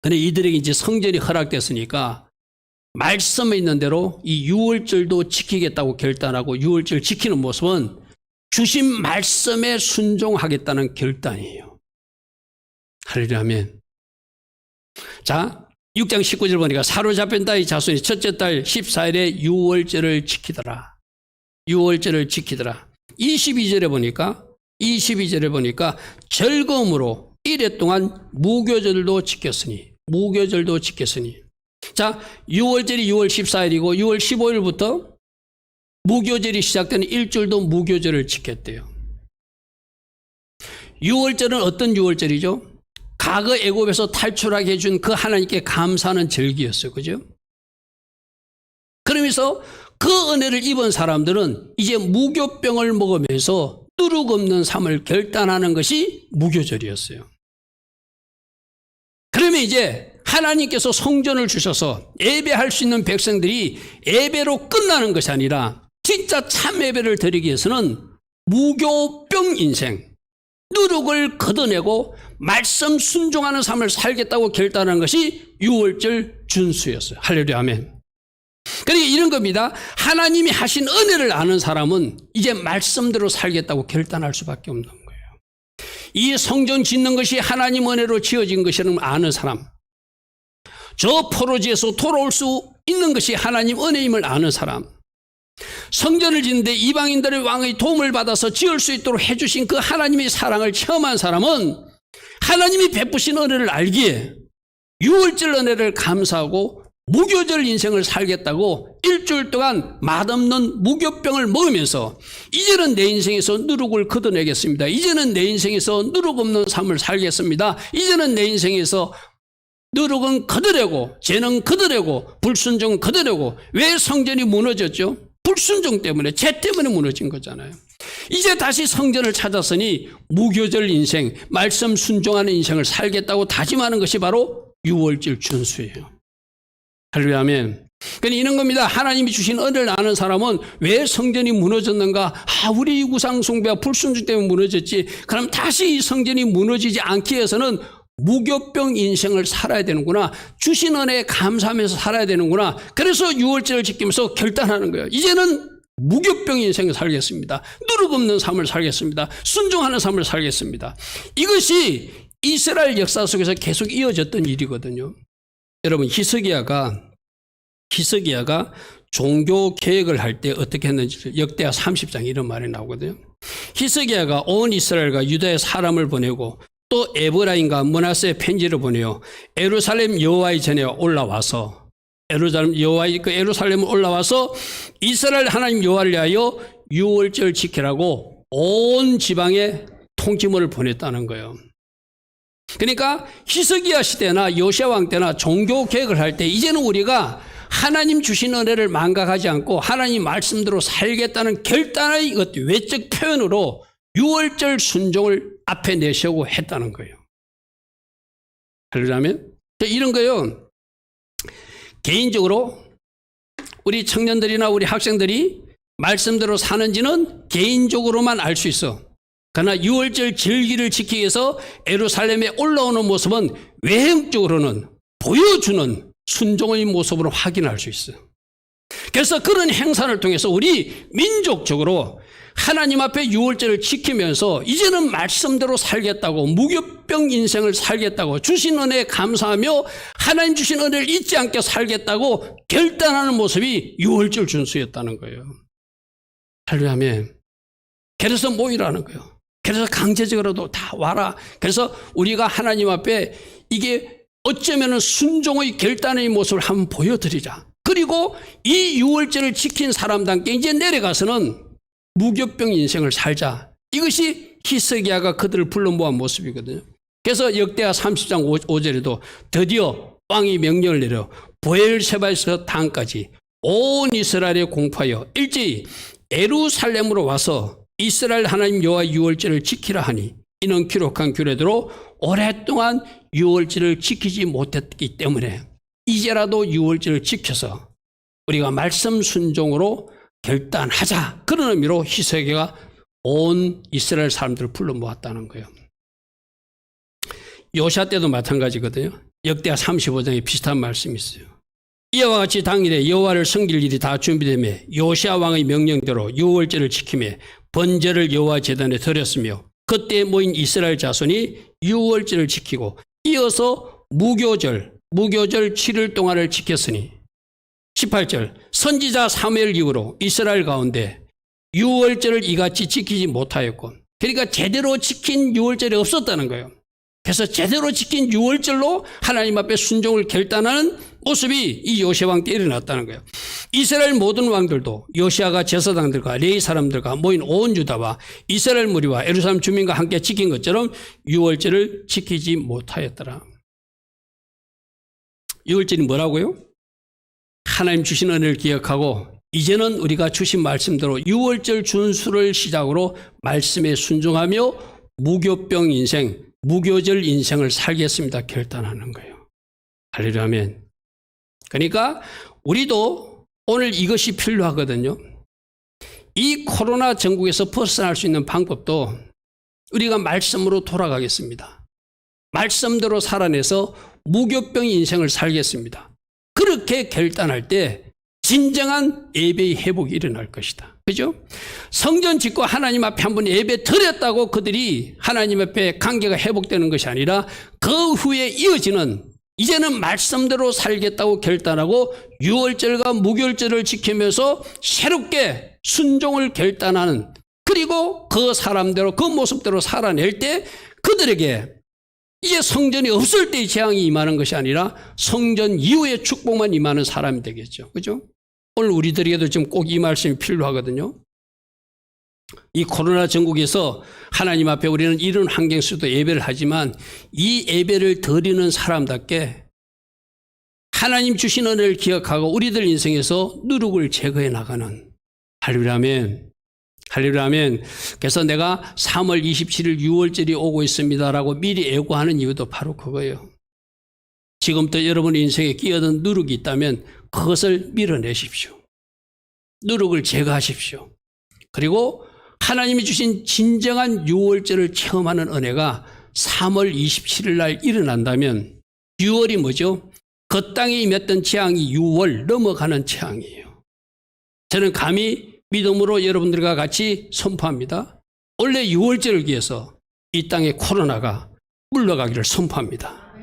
그런데 이들에게 이제 성전이 허락됐으니까 말씀에 있는 대로 이 유월절도 지키겠다고 결단하고 유월절 지키는 모습은 주신 말씀에 순종하겠다는 결단이에요. 할렐루야 아멘. 자, 6장 19절 보니까 사로잡힌 자의 자손이 첫째 달 14일에 유월절을 지키더라. 유월절을 지키더라. 22절에 보니까 즐거움으로 이래 동안 무교절도 지켰으니 자, 6월절이 6월 14일이고 6월 15일부터 무교절이 시작되는 일주일도 무교절을 지켰대요. 6월절은 어떤 6월절이죠? 과거 애굽에서 탈출하게 해준 그 하나님께 감사하는 절기였어요. 그죠? 그러면서 그 은혜를 입은 사람들은 이제 무교병을 먹으면서 누룩 없는 삶을 결단하는 것이 무교절이었어요. 그러면 이제 하나님께서 성전을 주셔서 예배할 수 있는 백성들이 예배로 끝나는 것이 아니라 진짜 참 예배를 드리기 위해서는 무교병 인생, 누룩을 걷어내고 말씀 순종하는 삶을 살겠다고 결단한 것이 유월절 준수였어요. 할렐루야 아멘. 그러니까 이런 겁니다. 하나님이 하신 은혜를 아는 사람은 이제 말씀대로 살겠다고 결단할 수밖에 없는 거예요. 이 성전 짓는 것이 하나님 은혜로 지어진 것이라는 아는 사람, 저 포로지에서 돌아올 수 있는 것이 하나님 은혜임을 아는 사람, 성전을 짓는데 이방인들의 왕의 도움을 받아서 지을 수 있도록 해주신 그 하나님의 사랑을 체험한 사람은 하나님이 베푸신 은혜를 알기에 유월절 은혜를 감사하고 무교절 인생을 살겠다고 일주일 동안 맛없는 무교병을 먹으면서 이제는 내 인생에서 누룩을 걷어내겠습니다. 이제는 내 인생에서 누룩 없는 삶을 살겠습니다. 이제는 내 인생에서 누룩은 걷어내고 죄는 걷어내고 불순종은 걷어내고. 왜 성전이 무너졌죠? 불순종 때문에, 죄 때문에 무너진 거잖아요. 이제 다시 성전을 찾았으니 무교절 인생, 말씀 순종하는 인생을 살겠다고 다짐하는 것이 바로 유월절 준수예요. 할렐루야 아멘. 그러니까 이런 겁니다. 하나님이 주신 은혜를 아는 사람은 왜 성전이 무너졌는가? 우리 우상 숭배와 불순종 때문에 무너졌지. 그럼 다시 이 성전이 무너지지 않기 위해서는 무교병 인생을 살아야 되는구나. 주신 은혜에 감사하면서 살아야 되는구나. 그래서 유월절을 지키면서 결단하는 거예요. 이제는 무교병 인생을 살겠습니다. 누룩 없는 삶을 살겠습니다. 순종하는 삶을 살겠습니다. 이것이 이스라엘 역사 속에서 계속 이어졌던 일이거든요. 여러분, 히스기야가 종교 개혁을 할 때 어떻게 했는지 역대하 30장 이런 말이 나오거든요. 히스기야가 온 이스라엘과 유다의 사람을 보내고 또 에브라임과 므낫세의 편지를 보내요. 예루살렘 여호와의 전에 올라와서 예루살렘을 올라와서 이스라엘 하나님 여호와를 위하여 유월절 지키라고 온 지방에 통지문을 보냈다는 거예요. 그러니까 히스기야 시대나 요시야 왕 때나 종교 개혁을 할 때 이제는 우리가 하나님 주신 은혜를 망각하지 않고 하나님 말씀대로 살겠다는 결단의 외적 표현으로 유월절 순종을 앞에 내세우고 했다는 거예요. 그러자면 이런 거요. 개인적으로 우리 청년들이나 우리 학생들이 말씀대로 사는지는 개인적으로만 알 수 있어. 그러나 유월절 절기를 지키기 위해서 예루살렘에 올라오는 모습은 외형적으로는 보여주는 순종의 모습으로 확인할 수 있어요. 그래서 그런 행사를 통해서 우리 민족적으로 하나님 앞에 유월절을 지키면서 이제는 말씀대로 살겠다고, 무교병 인생을 살겠다고, 주신 은혜에 감사하며 하나님 주신 은혜를 잊지 않게 살겠다고 결단하는 모습이 유월절 준수였다는 거예요. 할렐루야. 그래서 모이라는 거예요. 그래서 강제적으로도 다 와라. 그래서 우리가 하나님 앞에 이게 어쩌면 순종의 결단의 모습을 한번 보여드리자. 그리고 이 유월절을 지킨 사람들께 이제 내려가서는 무교병 인생을 살자. 이것이 히스기야가 그들을 불러 모은 모습이거든요. 그래서 역대하 30장 5절에도 드디어 왕이 명령을 내려 브엘세바에서 단까지 온 이스라엘에 공포하여 일제히 예루살렘으로 와서 이스라엘 하나님 여호와 유월절을 지키라 하니 이는 기록한 규례대로 오랫동안 유월절을 지키지 못했기 때문에 이제라도 유월절을 지켜서 우리가 말씀 순종으로 결단하자. 그런 의미로 히스기야가 온 이스라엘 사람들을 불러 모았다는 거예요. 요시야 때도 마찬가지거든요. 역대하 35장에 비슷한 말씀이 있어요. 이와 같이 당일에 여호와를 섬길 일이 다 준비되며 요시야 왕의 명령대로 유월절을 지키며 번제를 여호와 제단에 드렸으며 그때 모인 이스라엘 자손이 유월절을 지키고 이어서 무교절 7일 동안을 지켰으니 18절 선지자 사무엘 이후로 이스라엘 가운데 유월절을 이같이 지키지 못하였고, 그러니까 제대로 지킨 유월절이 없었다는 거예요. 그래서 제대로 지킨 유월절로 하나님 앞에 순종을 결단하는 모습이 이 요시야 왕 때 일어났다는 거예요. 이스라엘 모든 왕들도 요시야가 제사장들과 레위 사람들과 모인 온 유다와 이스라엘 무리와 예루살렘 주민과 함께 지킨 것처럼 유월절을 지키지 못하였더라. 유월절이 뭐라고요? 하나님 주신 은혜를 기억하고 이제는 우리가 주신 말씀대로 유월절 준수를 시작으로 말씀에 순종하며 무교병 인생, 무교절 인생을 살겠습니다. 결단하는 거예요. 할렐루야 아멘. 그러니까 우리도 오늘 이것이 필요하거든요. 이 코로나 전국에서 벗어날 수 있는 방법도 우리가 말씀으로 돌아가겠습니다. 말씀대로 살아내서 무교병 인생을 살겠습니다. 그렇게 결단할 때 진정한 예배의 회복이 일어날 것이다. 그죠? 성전 짓고 하나님 앞에 한번 예배 드렸다고 그들이 하나님 앞에 관계가 회복되는 것이 아니라 그 후에 이어지는 이제는 말씀대로 살겠다고 결단하고 유월절과 무교절을 지키면서 새롭게 순종을 결단하는 그리고 그 사람대로 그 모습대로 살아낼 때 그들에게 이제 성전이 없을 때의 재앙이 임하는 것이 아니라 성전 이후의 축복만 임하는 사람이 되겠죠. 그죠? 오늘 우리들에게도 지금 꼭 이 말씀이 필요하거든요. 이 코로나 전국에서 하나님 앞에 우리는 이런 환경 속에도 예배를 하지만 이 예배를 드리는 사람답게 하나님 주신 은혜를 기억하고 우리들 인생에서 누룩을 제거해 나가는 할렐루야 아멘. 할렐루야 아멘. 그래서 내가 3월 27일 유월절이 오고 있습니다라고 미리 예고하는 이유도 바로 그거예요. 지금부터 여러분의 인생에 끼어든 누룩이 있다면 그것을 밀어내십시오. 누룩을 제거하십시오. 그리고 하나님이 주신 진정한 유월절을 체험하는 은혜가 3월 27일 날 일어난다면 6월이 뭐죠? 그 땅에 임했던 재앙이 6월 넘어가는 재앙이에요. 저는 감히 믿음으로 여러분들과 같이 선포합니다. 원래 6월절을 위해서 이 땅에 코로나가 물러가기를 선포합니다.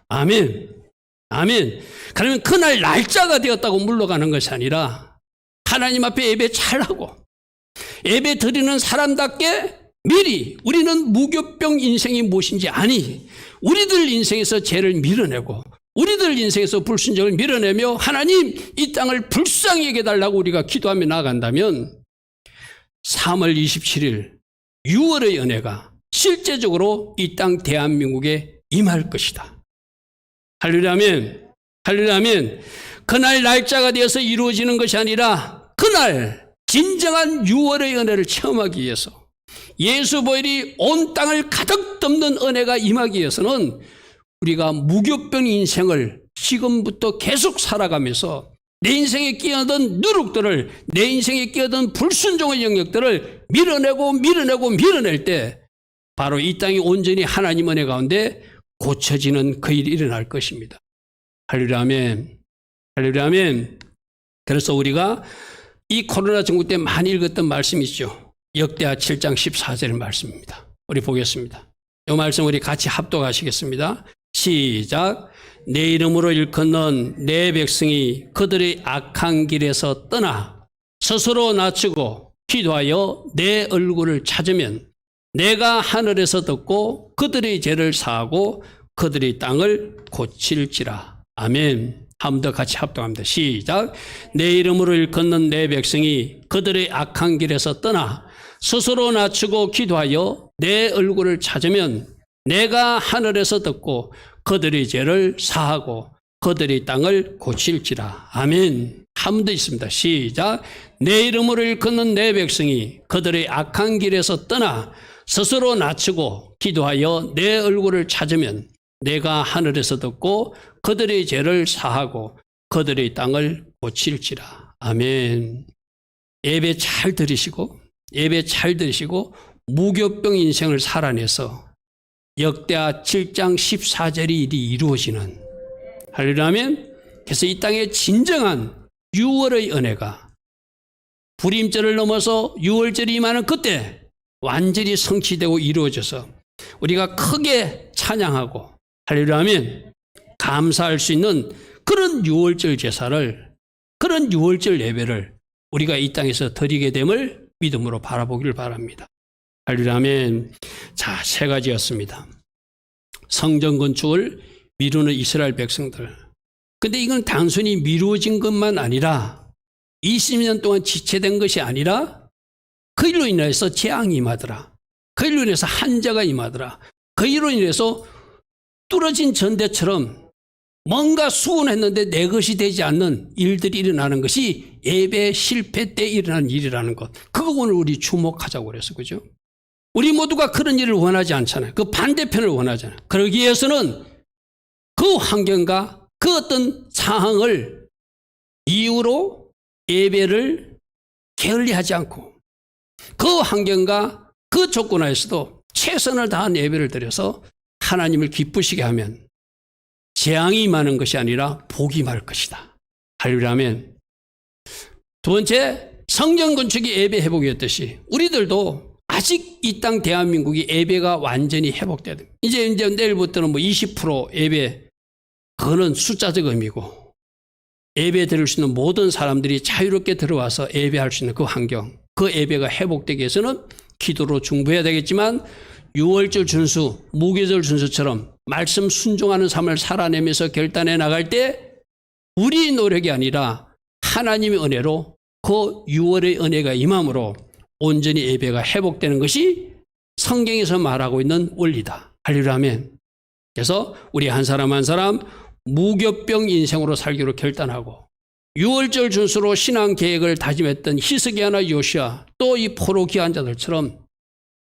아멘. 아멘. 그러면 그날 날짜가 되었다고 물러가는 것이 아니라 하나님 앞에 예배 잘하고 예배 드리는 사람답게 미리 우리는 무교병 인생이 무엇인지 아니 우리들 인생에서 죄를 밀어내고 우리들 인생에서 불순종을 밀어내며 하나님 이 땅을 불쌍히 여겨달라고 우리가 기도하며 나아간다면 3월 27일 6월의 은혜가 실제적으로 이 땅 대한민국에 임할 것이다. 할렐루야 아멘. 할렐루야 아멘. 그날 날짜가 되어서 이루어지는 것이 아니라 그날 진정한 6월의 은혜를 체험하기 위해서 예수 보혈이 온 땅을 가득 덮는 은혜가 임하기 위해서는 우리가 무교병 인생을 지금부터 계속 살아가면서 내 인생에 끼어든 누룩들을 내 인생에 끼어든 불순종의 영역들을 밀어낼 때 바로 이 땅이 온전히 하나님 은혜 가운데 고쳐지는 그 일이 일어날 것입니다. 할렐루야 아멘. 할렐루야 아멘. 그래서 우리가 이 코로나 전국 때 많이 읽었던 말씀이 있죠. 역대하 7장 14절 말씀입니다. 우리 보겠습니다. 이 말씀 우리 같이 합독하시겠습니다. 시작. 내 이름으로 일컫는 내 백성이 그들의 악한 길에서 떠나 스스로 낮추고 기도하여 내 얼굴을 찾으면 내가 하늘에서 듣고 그들의 죄를 사하고 그들의 땅을 고칠지라. 아멘. 한 번 더 같이 합동합니다. 시작. 내 이름으로 일컫는 내 백성이 그들의 악한 길에서 떠나 스스로 낮추고 기도하여 내 얼굴을 찾으면 내가 하늘에서 듣고 그들의 죄를 사하고 그들의 땅을 고칠지라. 아멘. 한 번 더 있습니다. 시작. 내 이름으로 일컫는 내 백성이 그들의 악한 길에서 떠나 스스로 낮추고 기도하여 내 얼굴을 찾으면 내가 하늘에서 듣고 그들의 죄를 사하고 그들의 땅을 고칠지라. 아멘. 예배 잘 들으시고 무교병 인생을 살아내서 역대하 7장 14절이 일이 이루어지는 할렐루야 아멘. 그래서 이 땅에 진정한 6월의 은혜가 불임절을 넘어서 6월절이 임하는 그때 완전히 성취되고 이루어져서 우리가 크게 찬양하고 할렐루야 아멘 감사할 수 있는 그런 6월절 제사를 그런 6월절 예배를 우리가 이 땅에서 드리게 됨을 믿음으로 바라보기를 바랍니다. 할렐루야 아멘. 자, 세 가지였습니다. 성전 건축을 미루는 이스라엘 백성들. 근데 이건 단순히 미루어진 것만 아니라 20년 동안 지체된 것이 아니라 그 일로 인해서 재앙이 임하더라. 그 일로 인해서 한자가 임하더라. 그 일로 인해서 뚫어진 전대처럼 뭔가 수고했는데 내 것이 되지 않는 일들이 일어나는 것이 예배 실패 때 일어나는 일이라는 것. 그거 오늘 우리 주목하자고 그래서 그죠? 우리 모두가 그런 일을 원하지 않잖아요. 그 반대편을 원하잖아요. 그러기 위해서는 그 환경과 그 어떤 상황을 이유로 예배를 게을리하지 않고 그 환경과 그 조건하에서도 최선을 다한 예배를 드려서 하나님을 기쁘시게 하면 재앙이 임하는 것이 아니라 복이 임할 것이다. 할렐루야면. 두 번째, 성전 건축이 예배 회복이었듯이 우리들도 아직 이 땅 대한민국이 예배가 완전히 회복돼야 됩니다. 이제 내일부터는 20% 예배, 그거는 숫자적 의미고 예배 드릴 수 있는 모든 사람들이 자유롭게 들어와서 예배할 수 있는 그 환경, 그 예배가 회복되기 위해서는 기도로 중보해야 되겠지만 유월절 준수, 무교절 준수처럼 말씀 순종하는 삶을 살아내면서 결단해 나갈 때 우리 노력이 아니라 하나님의 은혜로 그 유월의 은혜가 임함으로 온전히 예배가 회복되는 것이 성경에서 말하고 있는 원리다. 할렐루야면. 그래서 우리 한 사람 한 사람 무교병 인생으로 살기로 결단하고 유월절 준수로 신앙 계획을 다짐했던 히스기야나 요시야 또 이 포로 귀환자들처럼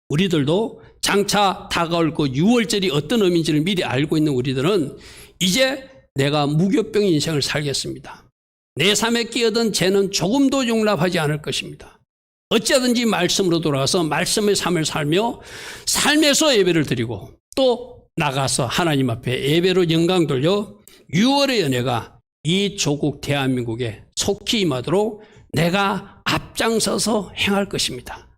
우리들도 장차 다가올 그 유월절이 어떤 의미인지를 미리 알고 있는 우리들은 이제 내가 무교병 인생을 살겠습니다. 내 삶에 끼어든 죄는 조금도 용납하지 않을 것입니다. 어찌하든지 말씀으로 돌아가서 말씀의 삶을 살며 삶에서 예배를 드리고 또 나가서 하나님 앞에 예배로 영광 돌려 유월의 은혜가 이 조국 대한민국에 속히 임하도록 내가 앞장서서 행할 것입니다.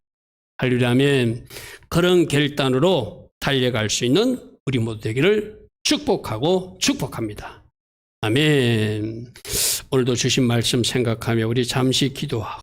할렐루야면. 그런 결단으로 달려갈 수 있는 우리 모두 되기를 축복하고 축복합니다. 아멘. 오늘도 주신 말씀 생각하며 우리 잠시 기도하고